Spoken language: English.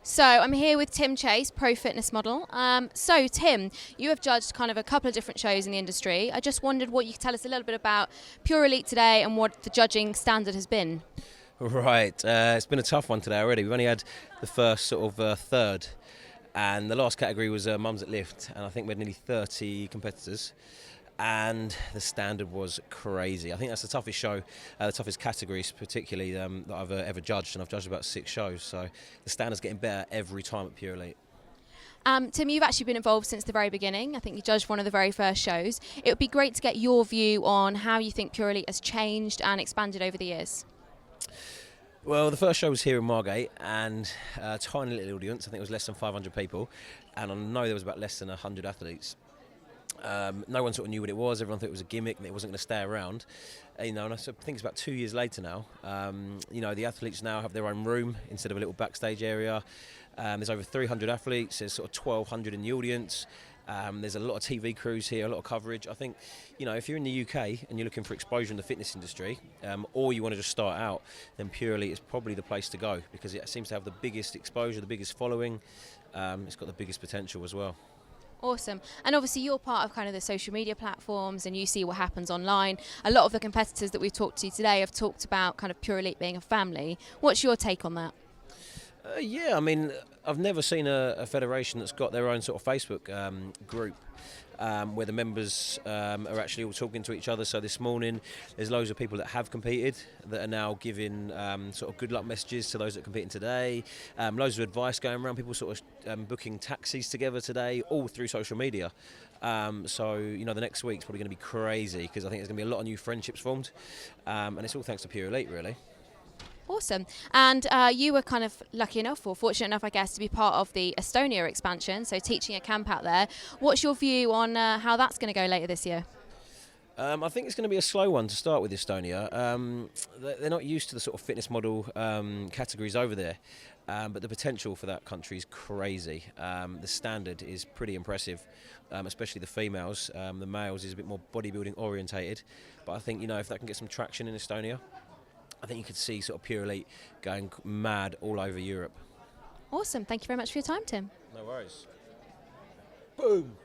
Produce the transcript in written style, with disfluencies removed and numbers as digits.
So I'm here with Tim Chase, pro fitness model. So Tim, you have judged kind of a couple of different shows in the industry. I just wondered what you could tell us a little bit about Pure Elite today and what the judging standard has been. Right, it's been a tough one today already. We've only had the first sort of third, and the last category was mums at lift, and I think we had nearly 30 competitors, and the standard was crazy. I think that's the toughest show, the toughest categories particularly that I've ever judged, and I've judged about 6 shows, so the standard's getting better every time at Pure Elite. Tim, you've actually been involved since the very beginning. I think you judged one of the very first shows. It would be great to get your view on how you think Pure Elite has changed and expanded over the years. Well, the first show was here in Margate, and a tiny little audience. I think it was less than 500 people, and I know there was about less than 100 athletes. No one sort of knew what it was. Everyone thought it was a gimmick and it wasn't going to stay around. And I think it's about 2 years later now. The athletes now have their own room instead of a little backstage area. There's over 300 athletes. There's sort of 1,200 in the audience. There's a lot of TV crews here, a lot of coverage. I think, if you're in the UK and you're looking for exposure in the fitness industry, or you want to just start out, then Pure Elite is probably the place to go because it seems to have the biggest exposure, the biggest following. It's got the biggest potential as well. Awesome. And obviously you're part of kind of the social media platforms and you see what happens online. A lot of the competitors that we've talked to today have talked about kind of Pure Elite being a family. What's your take on that? I've never seen a federation that's got their own sort of Facebook group where the members are actually all talking to each other. So this morning there's loads of people that have competed that are now giving sort of good luck messages to those that are competing today. Loads of advice going around, people sort of booking taxis together today, all through social media. The next week's probably going to be crazy because I think there's going to be a lot of new friendships formed, and it's all thanks to Pure Elite really. Awesome. And you were kind of lucky enough or fortunate enough, I guess, to be part of the Estonia expansion, so teaching a camp out there. What's your view on how that's going to go later this year? I think it's going to be a slow one to start with Estonia. They're not used to the sort of fitness model categories over there, but the potential for that country is crazy. The standard is pretty impressive, especially the females. The males is a bit more bodybuilding orientated, but I think if that can get some traction in Estonia, I think you could see sort of Pure Elite going mad all over Europe. Awesome. Thank you very much for your time, Tim. No worries. Boom.